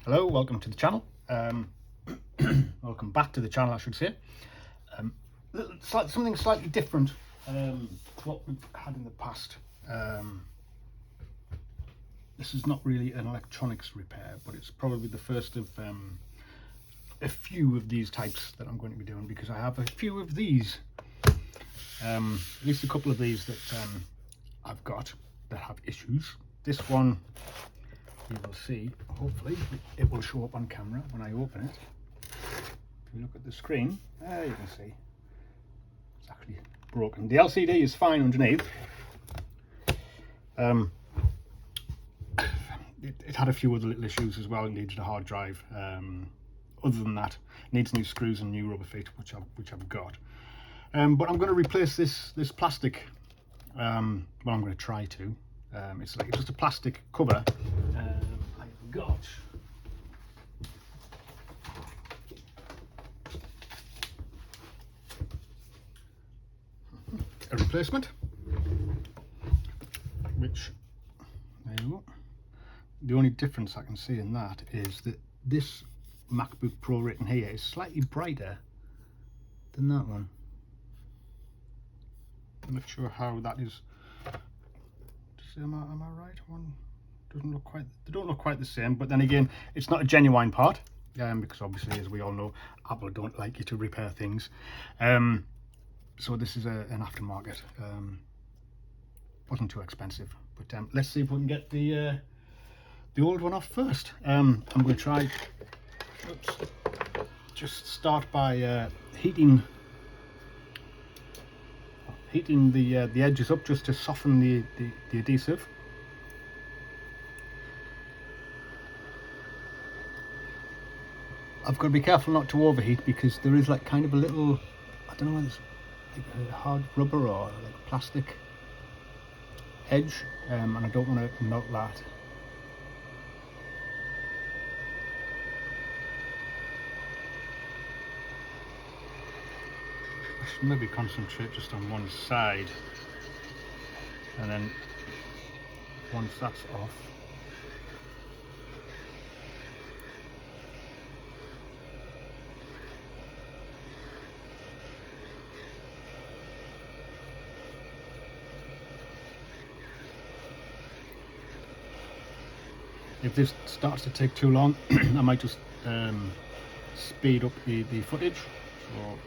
Hello, welcome to the channel. Welcome back to the channel, I should say. Something slightly different to what we've had in the past. This is not really an electronics repair, but it's probably the first of a few of these types that I'm going to be doing, because I have a few of these, at least a couple of these that I've got that have issues. This one, you will see, hopefully it will show up on camera when I open it. If you look at the screen, there you can see it's actually broken. The LCD is fine underneath. It had a few other little issues as well. It needed a hard drive. Other than that, it needs new screws and new rubber feet, which I've got. But I'm going to replace this plastic. Well, I'm going to try to. It's like just a plastic cover. I've got a replacement, which, there you go. The only difference I can see in that is that this MacBook Pro written here is slightly brighter than that one. I'm not sure how that is. Am I right? One doesn't look quite. They don't look quite the same. But then again, it's not a genuine part, because obviously, as we all know, Apple don't like you to repair things. So this is an aftermarket. Wasn't too expensive, but let's see if we can get the old one off first. I'm going to try. Just start by heating the edges up, just to soften the adhesive. I've got to be careful not to overheat, because there is like kind of a little, I don't know whether it's like a hard rubber or like plastic edge, and I don't want to melt that. I should maybe concentrate just on one side, and then once that's off, if this starts to take too long, I might just speed up the footage. So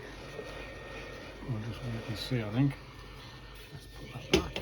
we'll just wait and see, I think. Let's put that back.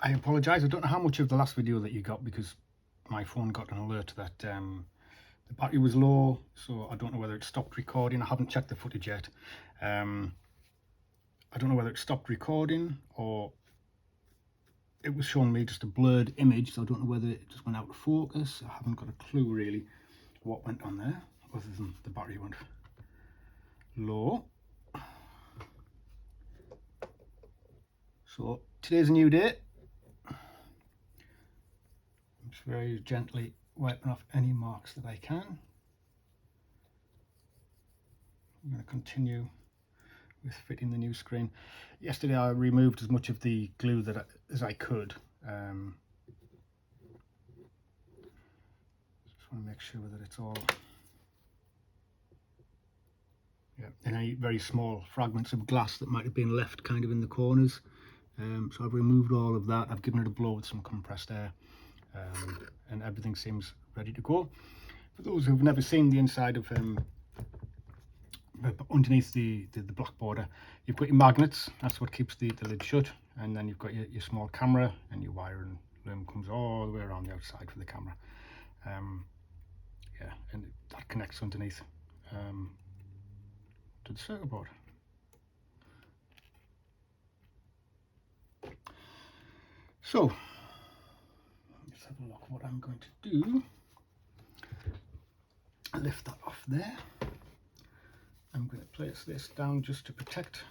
I apologise, I don't know how much of the last video that you got, because my phone got an alert that the battery was low, so I don't know whether it stopped recording. I haven't checked the footage yet. I don't know whether it stopped recording or it was showing me just a blurred image, so I don't know whether it just went out of focus. I haven't got a clue really what went on there, other than the battery went low. So today's a new day. I'm just very gently wiping off any marks that I can. I'm going to continue with fitting the new screen. Yesterday I removed as much of the glue as I could. Just want to make sure that it's all, any very small fragments of glass that might have been left kind of in the corners. So I've removed all of that. I've given it a blow with some compressed air, and everything seems ready to go. For those who've never seen the inside of underneath the black border, you've got your magnets. That's what keeps the lid shut, and then you've got your small camera, and your wire and loom comes all the way around the outside for the camera. Yeah, and that connects underneath to the circuit board. So let's have a look what I'm going to do. Lift that off there. I'm going to place this down just to protect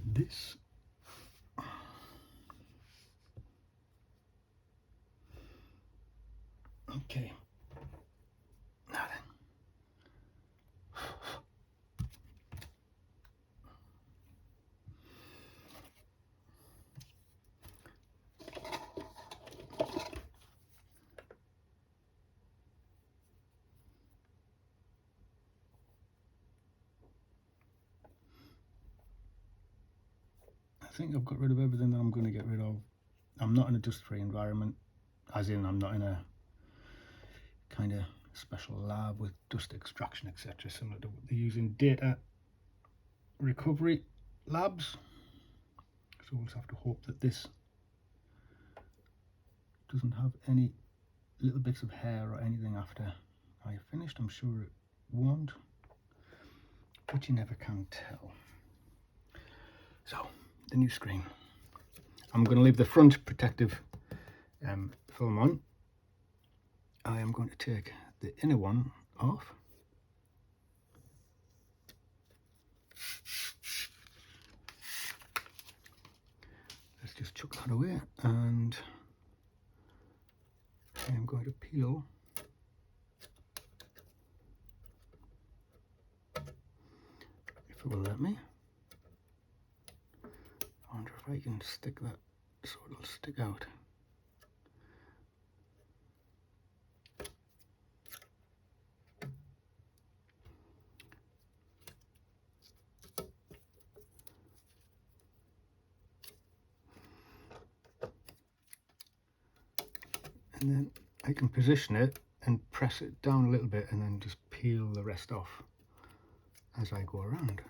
this. Okay. Now then. I think I've got rid of everything that I'm going to get rid of. I'm not in a dust-free environment, as in I'm not in a kind of special lab with dust extraction, etc., similar to what they use in data recovery labs. So we'll just have to hope that this doesn't have any little bits of hair or anything after I finished. I'm sure it won't, but you never can tell. So the new screen, I'm going to leave the front protective film on. I am going to take the inner one off. Let's just chuck that away, and I am going to peel if it will let me. I wonder if I can stick that so it'll stick out. And then I can position it and press it down a little bit and then just peel the rest off as I go around.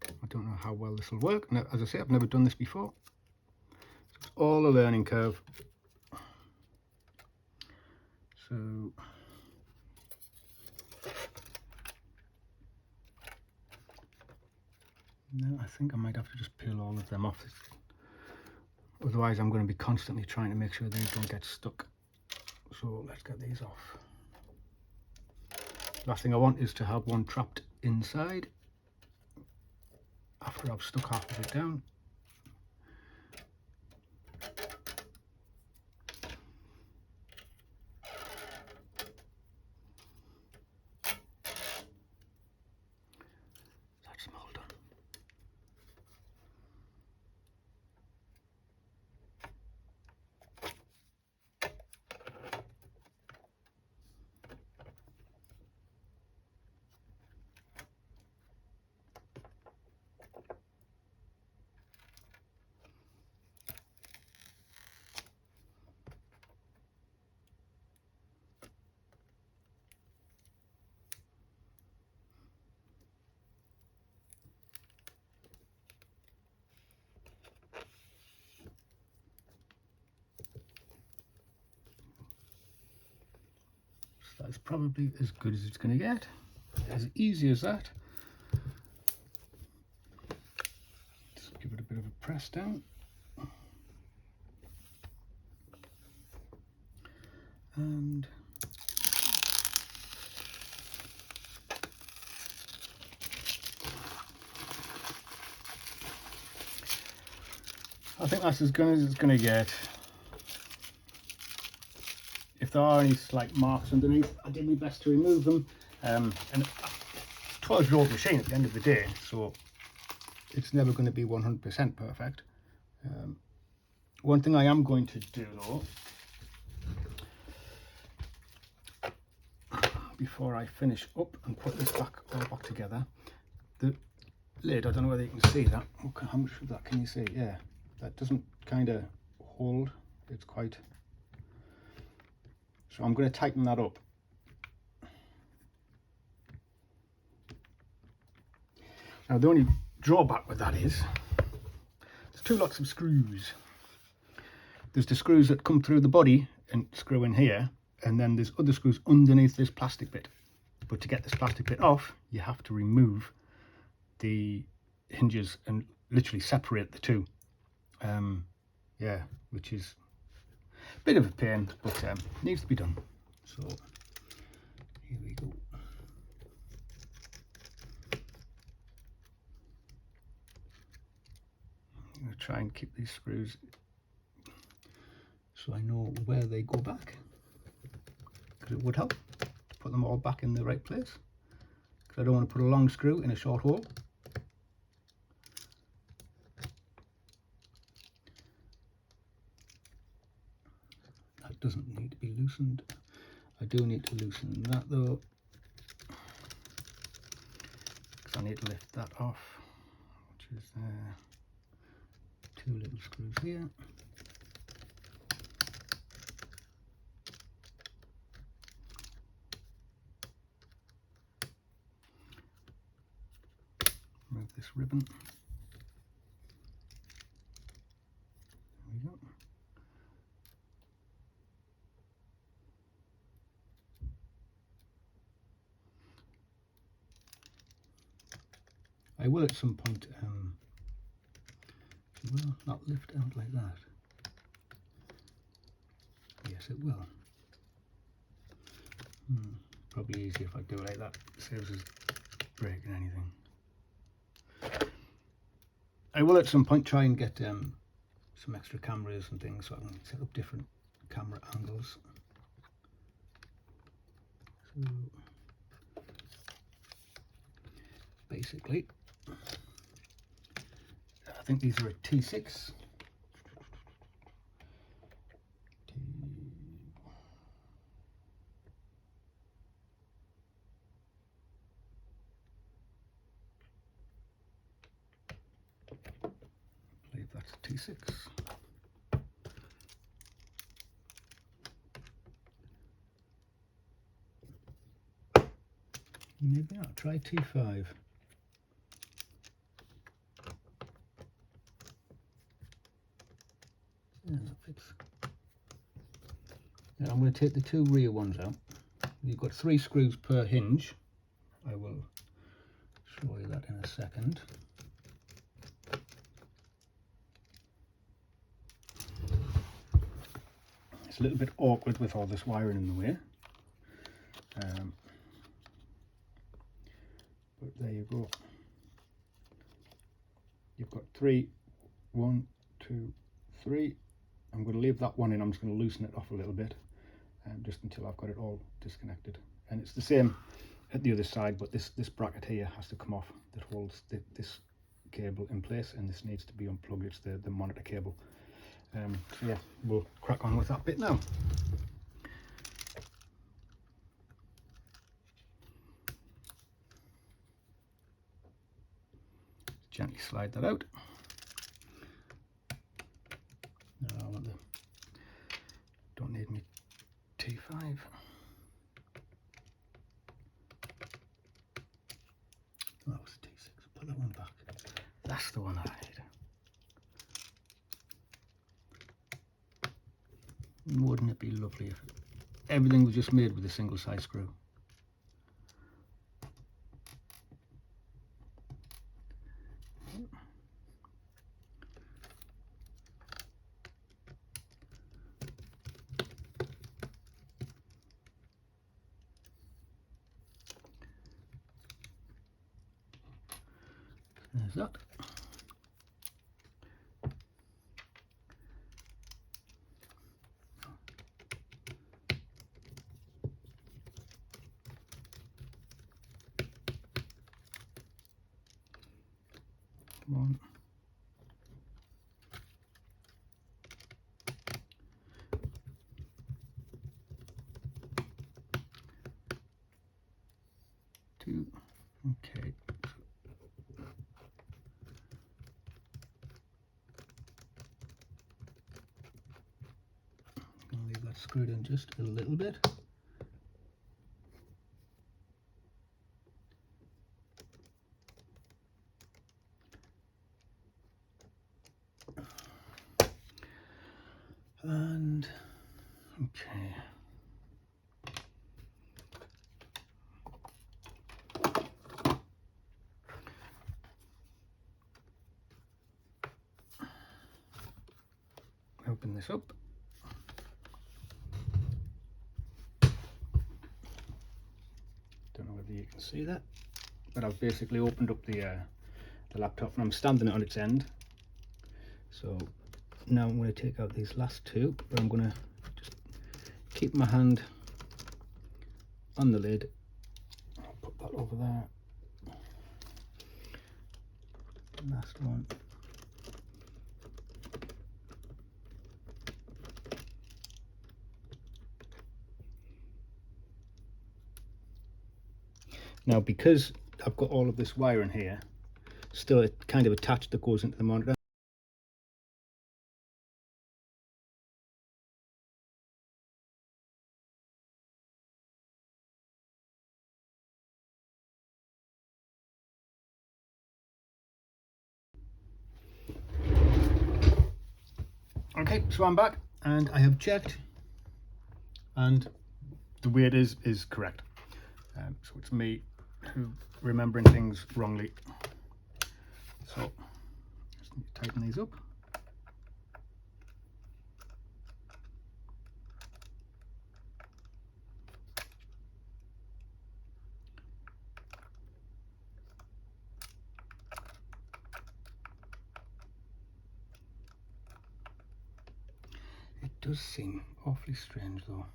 I don't know how well this will work. Now, as I say, I've never done this before. So it's all a learning curve. So now I think I might have to just peel all of them off. Otherwise I'm going to be constantly trying to make sure they don't get stuck. So let's get these off. Last thing I want is to have one trapped inside after I've stuck half of it down. That's them all done. That's probably as good as it's going to get. As easy as that. Just give it a bit of a press down. And I think that's as good as it's going to get. If there are any slight marks underneath, I did my best to remove them. And it's a 12-year-old machine at the end of the day, so it's never going to be 100% perfect. One thing I am going to do though, before I finish up and put this all back together, the lid, I don't know whether you can see that. Okay, how much of that can you see? Yeah, that doesn't kind of hold. It's quite... So I'm going to tighten that up. Now the only drawback with that is there's two lots of screws. There's the screws that come through the body and screw in here, and then there's other screws underneath this plastic bit. But to get this plastic bit off, you have to remove the hinges and literally separate the two. Yeah, which is a bit of a pain, but needs to be done. So here we go. I'm going to try and keep these screws so I know where they go back, because it would help to put them all back in the right place, because I don't want to put a long screw in a short hole. That doesn't need to be loosened. I do need to loosen that though, because I need to lift that off, which is there. Two little screws here. Remove this ribbon. There we go. I will at some point, it will not lift out like that. Yes, it will. Probably easier if I do it like that. Saves us breaking anything. I will at some point try and get some extra cameras and things so I can set up different camera angles. So basically, I think these are a T6. I believe that's a T6. Maybe I'll try T5. Yeah, that fits. Now I'm going to take the two rear ones out. You've got 3 screws per hinge. I will show you that in a second. It's a little bit awkward with all this wiring in the way. But there you go. You've got 3, 1, 2, 3. I'm going to leave that one in. I'm just going to loosen it off a little bit, just until I've got it all disconnected. And it's the same at the other side, but this bracket here has to come off that holds this cable in place, and this needs to be unplugged. It's the monitor cable. So yeah, we'll crack on with that bit now. Gently slide that out. Now I want don't need me T5. Oh, that was a T6. Put that one back. That's the one I need. Wouldn't it be lovely if everything was just made with a single size screw. There's that. Come on. Two. Okay. I'm going to leave that screwed in just a little bit. And okay. Open this up. Don't know whether you can see that, but I've basically opened up the laptop and I'm standing it on its end. So now I'm going to take out these last two, but I'm going to just keep my hand on the lid. I'll put that over there. Last one. Now, because I've got all of this wire in here, still kind of attached, that goes into the monitor. Okay, so I'm back and I have checked, and the way it is correct. So it's me who remembering things wrongly. So just need to tighten these up. It does seem awfully strange though.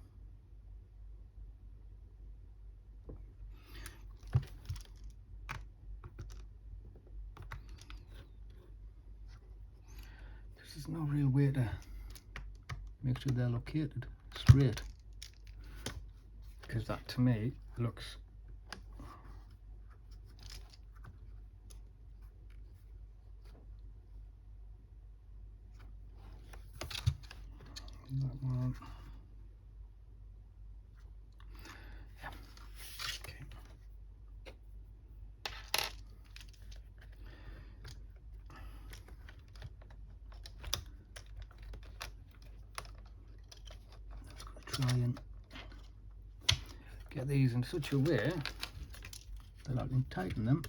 There's no real way to make sure they're located straight, because that to me looks that one. Yeah. Okay. Let's try and get these in such a way that I can tighten them.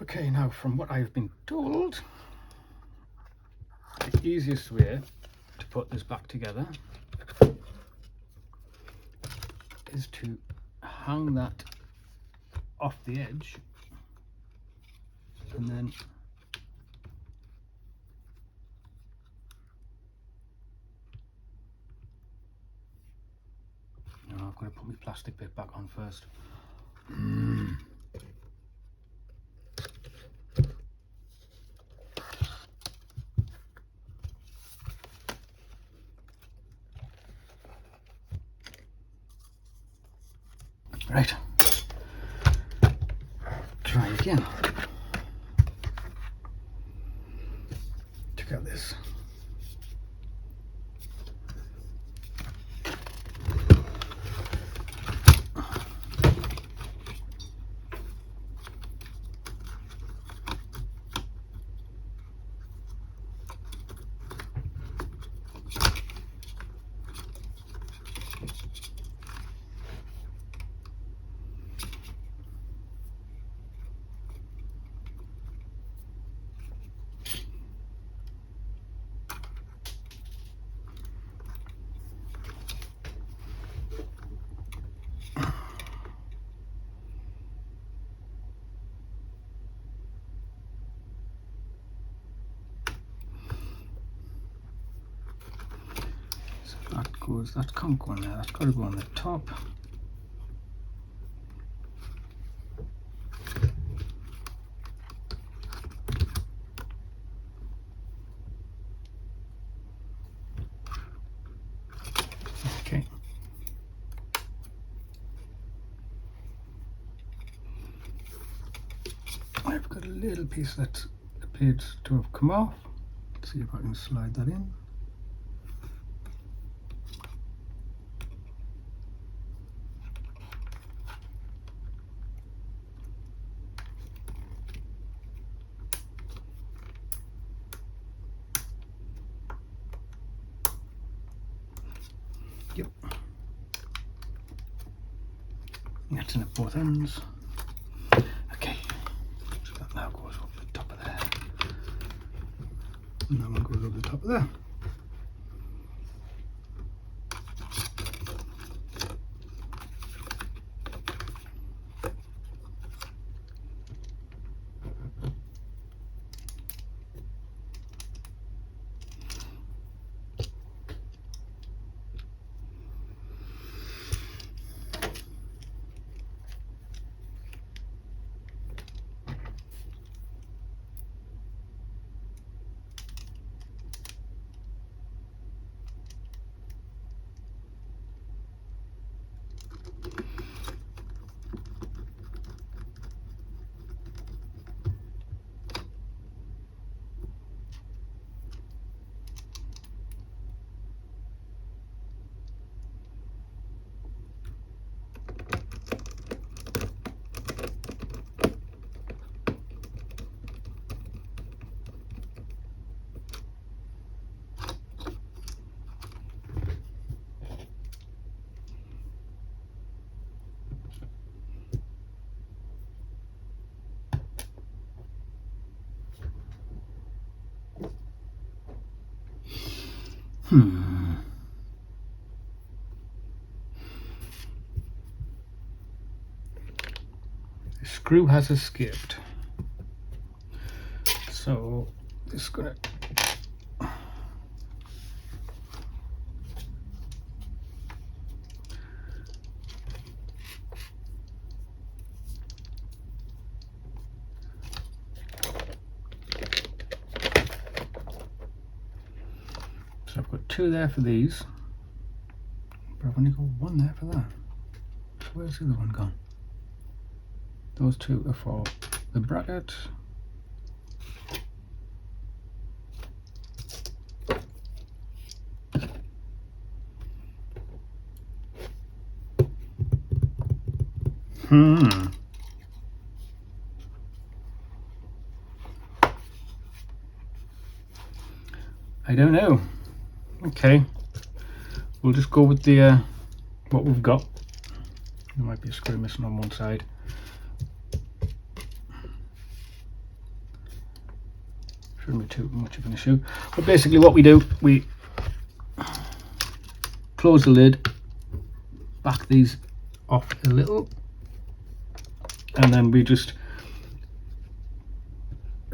Okay, now from what I've been told, the easiest way to put this back together is to hang that off the edge and then I've got to put my plastic bit back on first. try again. Check out this. That can't go on there, that's got to go on the top. Okay. I've got a little piece that appears to have come off. Let's see if I can slide that in. Yep. That's in at both ends. Okay. So that now goes over the top of there. And that one goes over the top of there. The screw has escaped. So this is gonna so I've got two there for these, but I've only got one there for that. So where's the other one gone? Those two are for the bracket. I don't know. Okay, we'll just go with the what we've got. There might be a screw missing on one side. Shouldn't be too much of an issue. But basically what we do, we close the lid, back these off a little, and then we just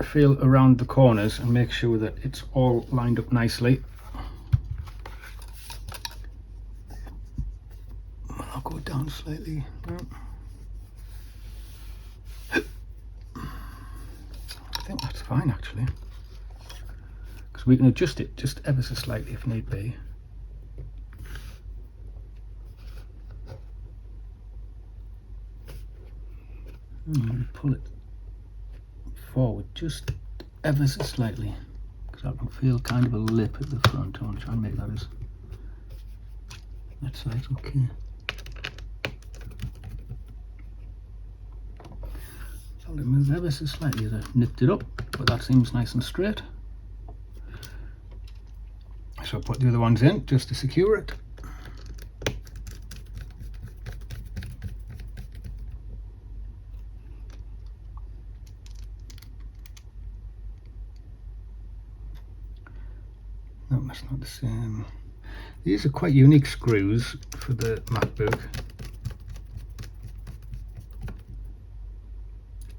feel around the corners and make sure that it's all lined up nicely. I'll go down slightly. I think that's fine actually, because we can adjust it just ever so slightly if need be. And pull it forward just ever so slightly, because I can feel kind of a lip at the front. I want to try and make that as that side's okay. So I'll move ever so slightly as I nipped it up, but that seems nice and straight. So I'll put the other ones in just to secure it. No, that's not the same. These are quite unique screws for the MacBook.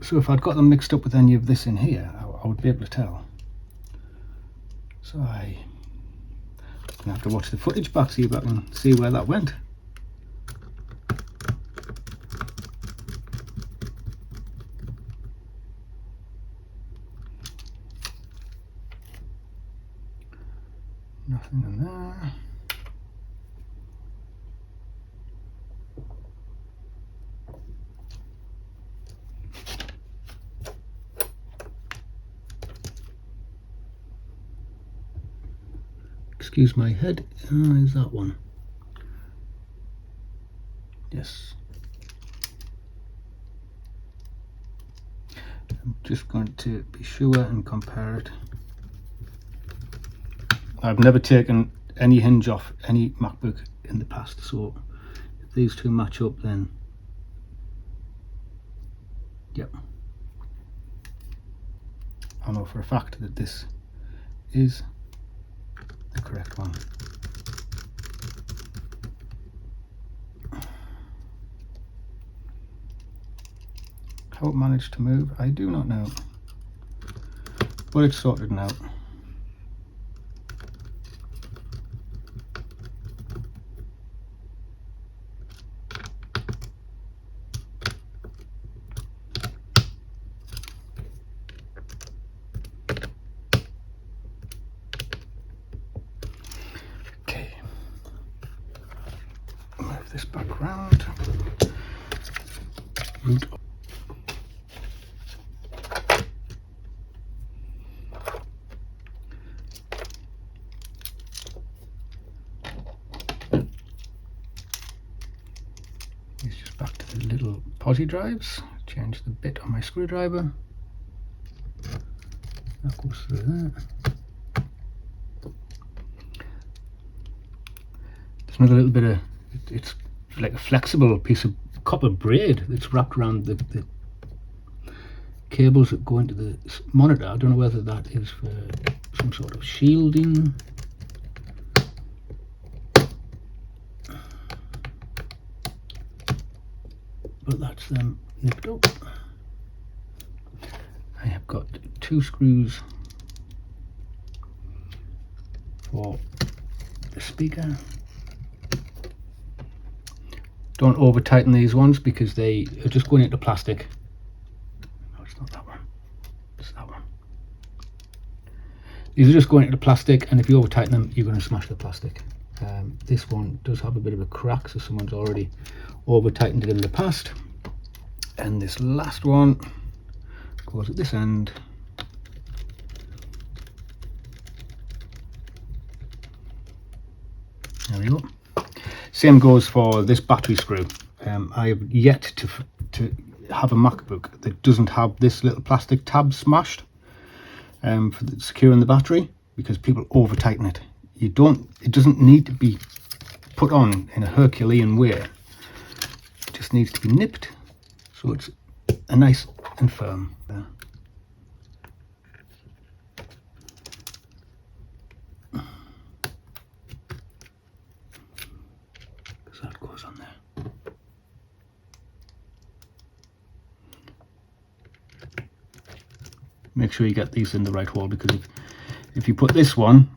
So if I'd got them mixed up with any of this in here, I would be able to tell. So I'm gonna have to watch the footage back, see if I can see where that went. Nothing in there. Excuse my head. Is that one? Yes. I'm just going to be sure and compare it. I've never taken any hinge off any MacBook in the past, so if these two match up, then yep, I know for a fact that this is the correct one. How it managed to move, I do not know, but it's sorted now. Move this back round. Root. It's just back to the little posi drives. Change the bit on my screwdriver. That goes through there. There's another little bit of, it's like a flexible piece of copper braid that's wrapped around the cables that go into the monitor. I don't know whether that is for some sort of shielding. But that's them nipped up. I have got 2 screws for the speaker. Don't over tighten these ones because they are just going into plastic. No, it's not that one. It's that one. These are just going into plastic, and if you over tighten them, you're going to smash the plastic. This one does have a bit of a crack, so someone's already over tightened it in the past. And this last one goes at this end. There we go. Same goes for this battery screw. I have yet to have a MacBook that doesn't have this little plastic tab smashed for securing the battery, because people over tighten it. It doesn't need to be put on in a Herculean way. It just needs to be nipped so it's a nice and firm there. That goes on there. Make sure you get these in the right hole, because if you put this one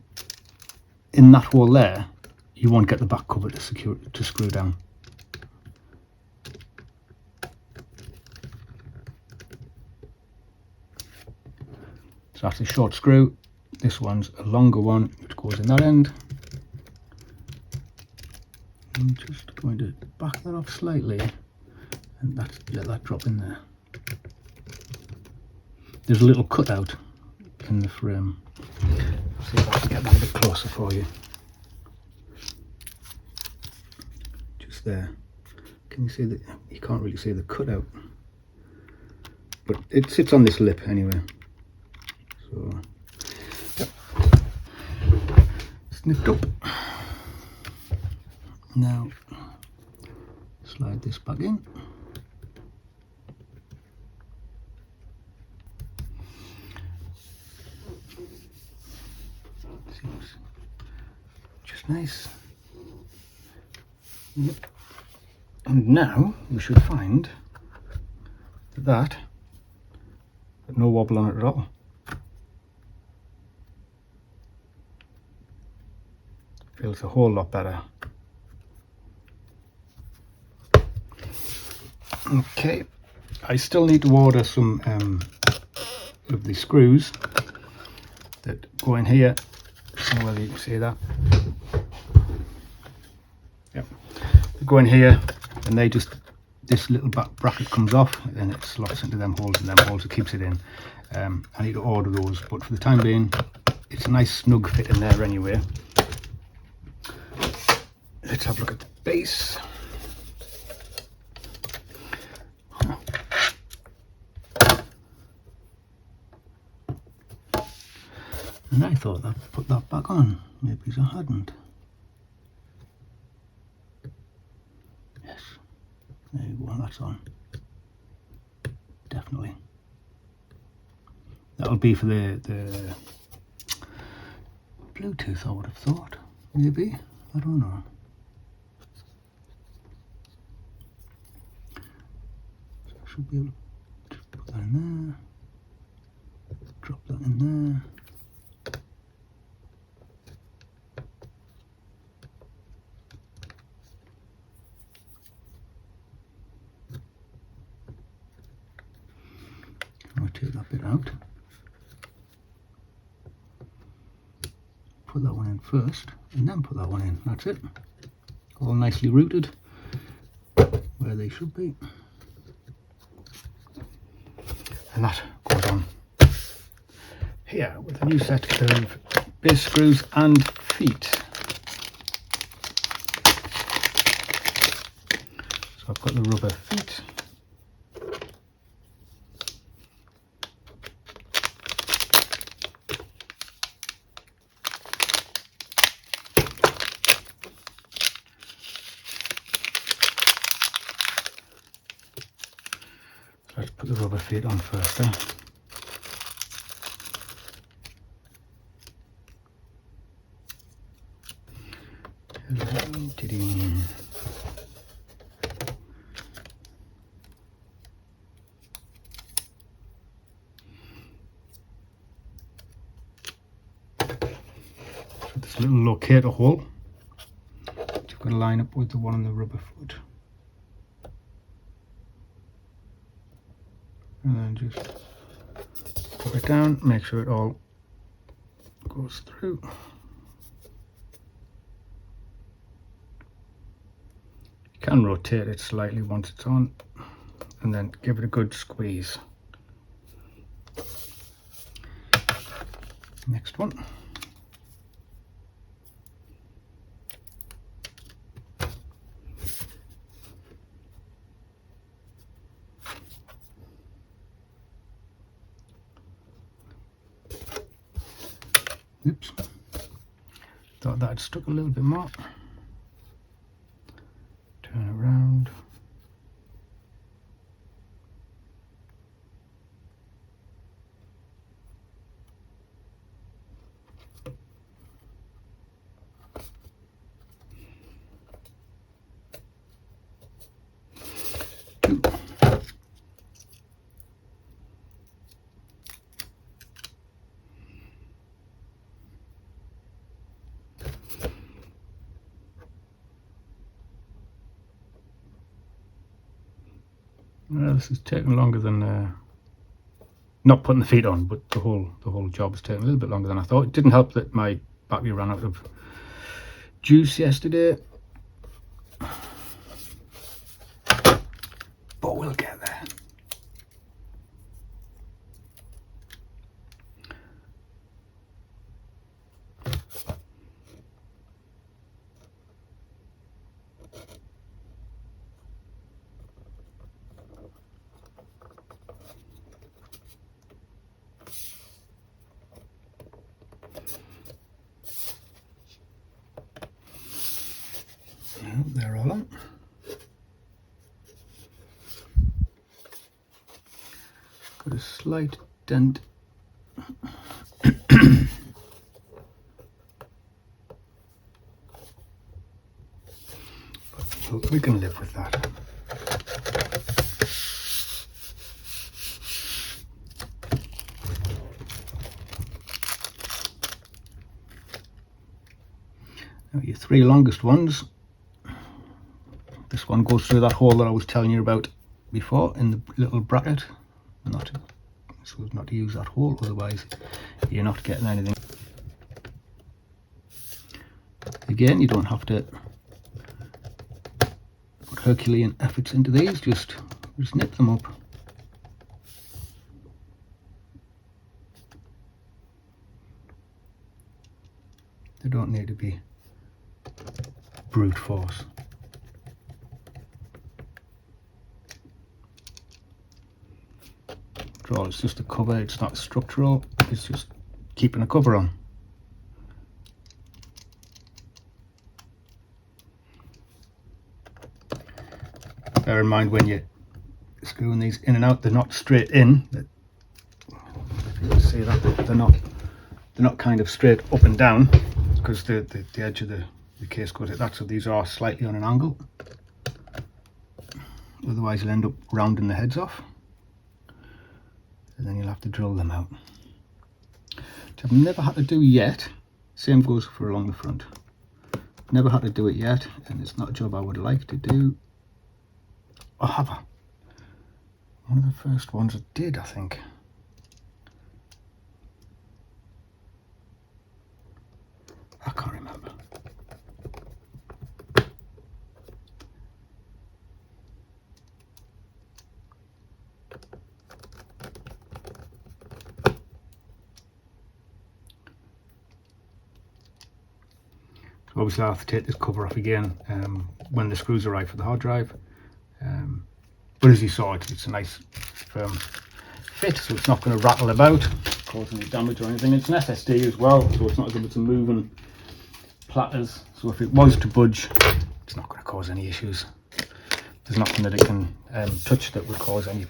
in that hole there, you won't get the back cover to screw down. So that's a short screw. This one's a longer one, which goes in that end. I'm just going to back that off slightly and let that drop in there. there's a little cutout in the frame. See if I can get that a bit closer for you. Just there. Can you see that? You can't really see the cutout, but it sits on this lip anyway. So, yep. Snipped up. Now, slide this back in. Seems just nice. Yep. And now we should find that no wobble on it at all. Feels a whole lot better. Okay, I still need to order some of the screws that go in here. I don't know whether you can see that. Yep, they go in here, and they just, this little back bracket comes off, and it slots into them holes, and them holes, it keeps it in. I need to order those, but for the time being, it's a nice snug fit in there anyway. Let's have a look at the base. And I thought I'd put that back on, maybe I hadn't. Yes, there you go, that's on. Definitely. That'll be for the Bluetooth, I would have thought. Maybe, I don't know. So I should be able to just put that in there, drop that in there. Take that bit out. Put that one in first, and then put that one in. That's it. All nicely routed where they should be. And that goes on here with a new set of base screws and feet. So I've got the rubber feet. Let's put the rubber feet on first then. So this little locator hole, you've got to line up with the one on the rubber foot. And then just put it down, make sure it all goes through. You can rotate it slightly once it's on, and then give it a good squeeze. Next one. Oops, thought that had stuck a little bit more. Turn it around. Well, this is taking longer than not putting the feet on, but the whole job is taking a little bit longer than I thought. It didn't help that my battery ran out of juice yesterday, but we'll get there. Got a slight dent. But we can live with that. Now your 3 longest ones. This one goes through that hole that I was telling you about before in the little bracket. So not to use that hole, otherwise you're not getting anything. Again, you don't have to put Herculean efforts into these, just nip them up. They don't need to be brute force. After all, it's just a cover, it's not structural, it's just keeping a cover on. Bear in mind when you're screwing these in and out, they're not straight in. If you can see that, they're not kind of straight up and down, because the edge of the case goes like that, so these are slightly on an angle. Otherwise you'll end up rounding the heads off, and then you'll have to drill them out. Which I've never had to do yet. Same goes for along the front. Never had to do it yet, and it's not a job I would like to do. Or have I? One of the first ones I did, I think. I can't remember. So obviously I'll have to take this cover off again when the screws arrive for the hard drive. But as you saw, it's a nice firm fit, so it's not going to rattle about, cause any damage or anything. It's an SSD as well, so it's not as if it's a moving platters, so if it was to budge, it's not going to cause any issues. There's nothing that it can touch that would cause any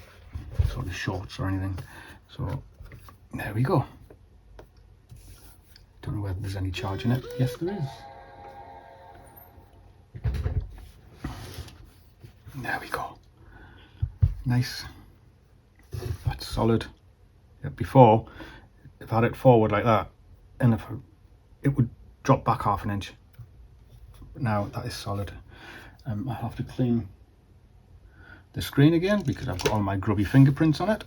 sort of shorts or anything. So there we go. Don't know whether there's any charge in it. Yes, there is. There we go. Nice. That's solid. Yeah, before, if I had it forward like that, and if it would drop back ½ an inch. But now that is solid. I'll have to clean the screen again because I've got all my grubby fingerprints on it.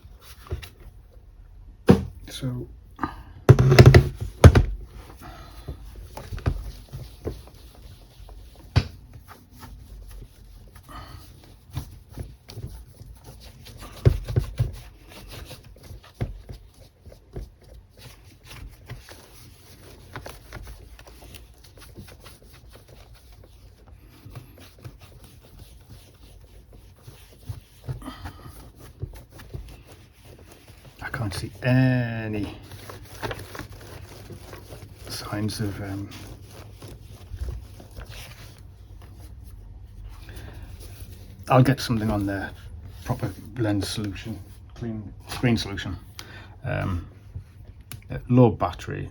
So I can't see any signs of I'll get something on there, proper lens solution, clean screen solution. Low battery,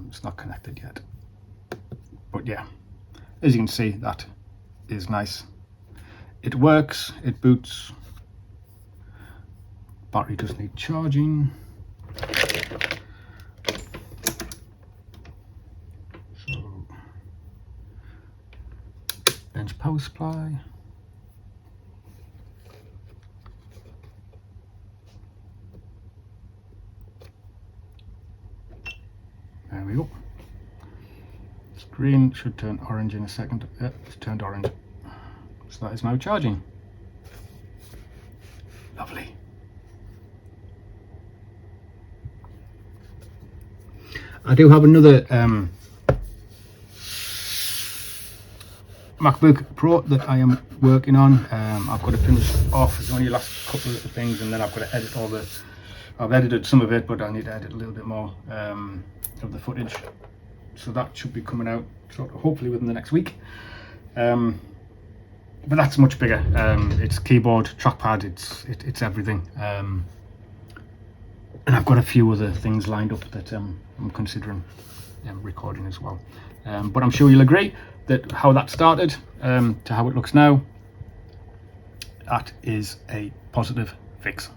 it's not connected yet, but yeah, as you can see, that is nice. It works, it boots. Battery does need charging. So, bench power supply. There we go. Screen should turn orange in a second. Yep, it's turned orange. So that is now charging. Lovely. I do have another MacBook Pro that I am working on. I've got to finish off. There's only the last couple of little things, and then I've got to edit all the. I've edited some of it, but I need to edit a little bit more of the footage. So that should be coming out sort of hopefully within the next week. But that's much bigger. It's keyboard, trackpad, it's everything. And I've got a few other things lined up that I'm considering recording as well. But I'm sure you'll agree that how that started to how it looks now, that is a positive fix.